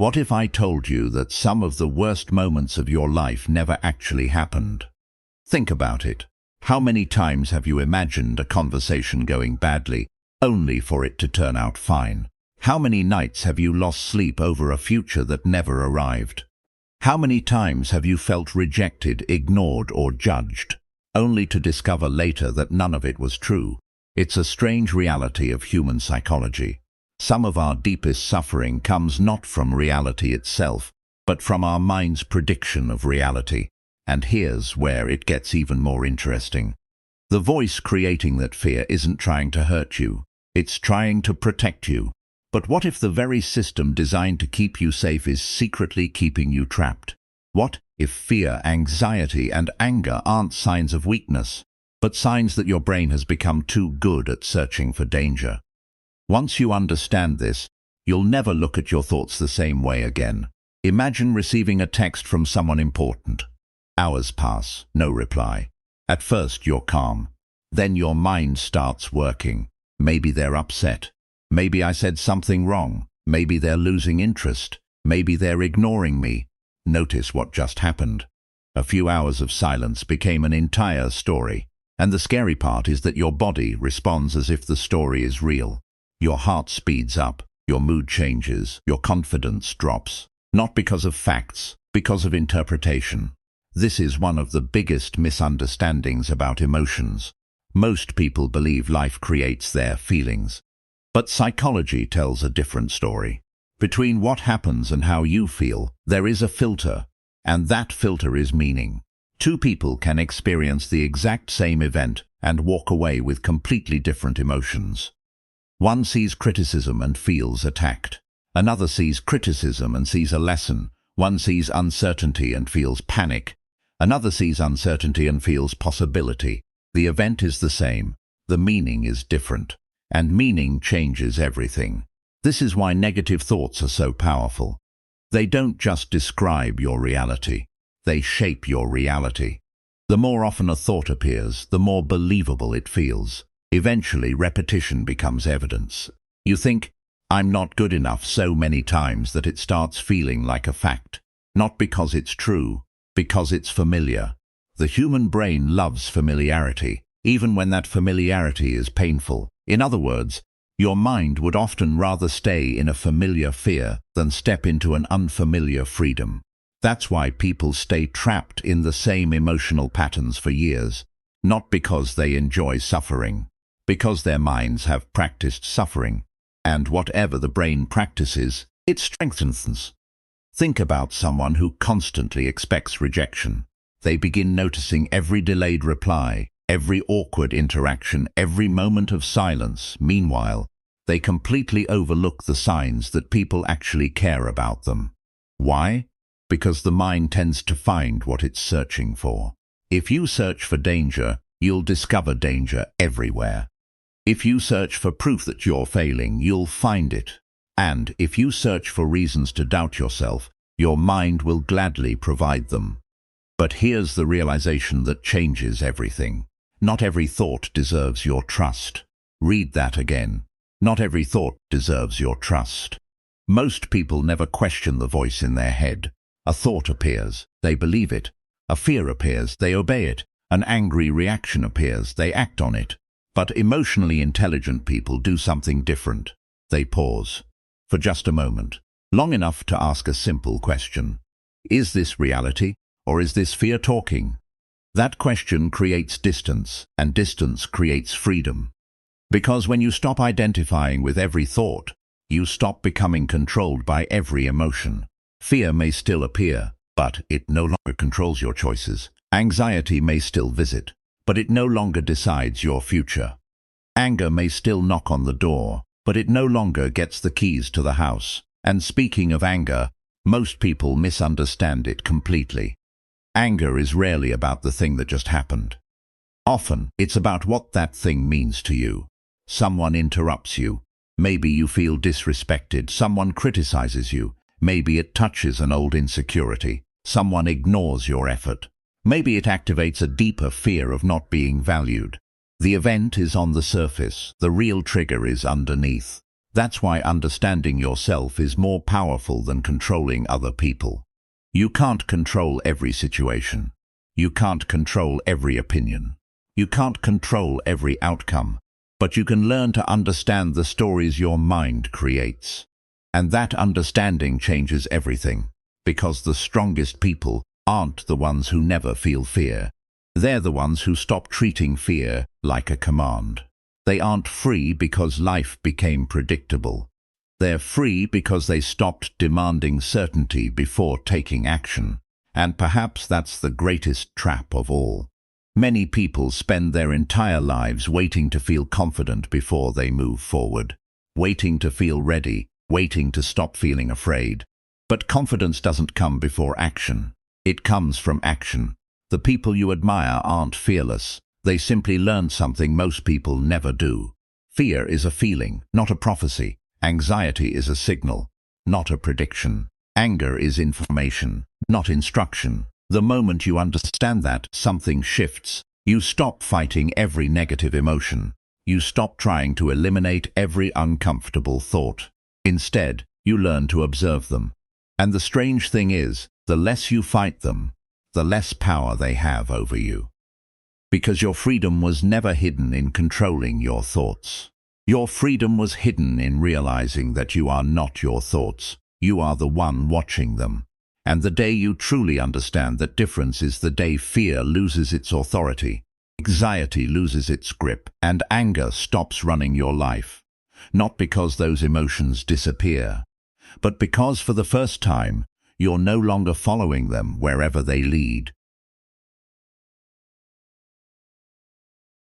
What if I told you that some of the worst moments of your life never actually happened? Think about it. How many times have you imagined a conversation going badly, only for it to turn out fine? How many nights have you lost sleep over a future that never arrived? How many times have you felt rejected, ignored, or judged, only to discover later that none of it was true? It's a strange reality of human psychology. Some of our deepest suffering comes not from reality itself, but from our mind's prediction of reality. And here's where it gets even more interesting. The voice creating that fear isn't trying to hurt you. It's trying to protect you. But what if the very system designed to keep you safe is secretly keeping you trapped? What if fear, anxiety, and anger aren't signs of weakness, but signs that your brain has become too good at searching for danger? Once you understand this, you'll never look at your thoughts the same way again. Imagine receiving a text from someone important. Hours pass, no reply. At first you're calm. Then your mind starts working. Maybe they're upset. Maybe I said something wrong. Maybe they're losing interest. Maybe they're ignoring me. Notice what just happened. A few hours of silence became an entire story. And the scary part is that your body responds as if the story is real. Your heart speeds up, your mood changes, your confidence drops. Not because of facts, because of interpretation. This is one of the biggest misunderstandings about emotions. Most people believe life creates their feelings. But psychology tells a different story. Between what happens and how you feel, there is a filter, and that filter is meaning. Two people can experience the exact same event and walk away with completely different emotions. One sees criticism and feels attacked. Another sees criticism and sees a lesson. One sees uncertainty and feels panic. Another sees uncertainty and feels possibility. The event is the same. The meaning is different. And meaning changes everything. This is why negative thoughts are so powerful. They don't just describe your reality. They shape your reality. The more often a thought appears, the more believable it feels. Eventually, repetition becomes evidence. You think, I'm not good enough so many times that it starts feeling like a fact. Not because it's true, because it's familiar. The human brain loves familiarity, even when that familiarity is painful. In other words, your mind would often rather stay in a familiar fear than step into an unfamiliar freedom. That's why people stay trapped in the same emotional patterns for years, not because they enjoy suffering. Because their minds have practiced suffering, and whatever the brain practices, it strengthens. Think about someone who constantly expects rejection. They begin noticing every delayed reply, every awkward interaction, every moment of silence. Meanwhile, they completely overlook the signs that people actually care about them. Why? Because the mind tends to find what it's searching for. If you search for danger, you'll discover danger everywhere. If you search for proof that you're failing, you'll find it. And if you search for reasons to doubt yourself, your mind will gladly provide them. But here's the realization that changes everything. Not every thought deserves your trust. Read that again. Not every thought deserves your trust. Most people never question the voice in their head. A thought appears, they believe it. A fear appears, they obey it. An angry reaction appears, they act on it. But emotionally intelligent people do something different. They pause, for just a moment, long enough to ask a simple question. Is this reality, or is this fear talking? That question creates distance, and distance creates freedom. Because when you stop identifying with every thought, you stop becoming controlled by every emotion. Fear may still appear, but it no longer controls your choices. Anxiety may still visit, but it no longer decides your future. Anger may still knock on the door, but it no longer gets the keys to the house. And speaking of anger, most people misunderstand it completely. Anger is rarely about the thing that just happened. Often, it's about what that thing means to you. Someone interrupts you. Maybe you feel disrespected. Someone criticizes you. Maybe it touches an old insecurity. Someone ignores your effort. Maybe it activates a deeper fear of not being valued. The event is on the surface. The real trigger is underneath. That's why understanding yourself is more powerful than controlling other people. You can't control every situation. You can't control every opinion. You can't control every outcome. But you can learn to understand the stories your mind creates. And that understanding changes everything. Because the strongest people aren't the ones who never feel fear. They're the ones who stop treating fear like a command. They aren't free because life became predictable. They're free because they stopped demanding certainty before taking action. And perhaps that's the greatest trap of all. Many people spend their entire lives waiting to feel confident before they move forward. Waiting to feel ready, waiting to stop feeling afraid. But confidence doesn't come before action. It comes from action. The people you admire aren't fearless. They simply learn something most people never do. Fear is a feeling, not a prophecy. Anxiety is a signal, not a prediction. Anger is information, not instruction. The moment you understand that, something shifts. You stop fighting every negative emotion. You stop trying to eliminate every uncomfortable thought. Instead, you learn to observe them. And the strange thing is, the less you fight them, the less power they have over you. Because your freedom was never hidden in controlling your thoughts. Your freedom was hidden in realizing that you are not your thoughts. You are the one watching them. And the day you truly understand that difference is the day fear loses its authority, anxiety loses its grip, and anger stops running your life. Not because those emotions disappear, but because for the first time, you're no longer following them wherever they lead.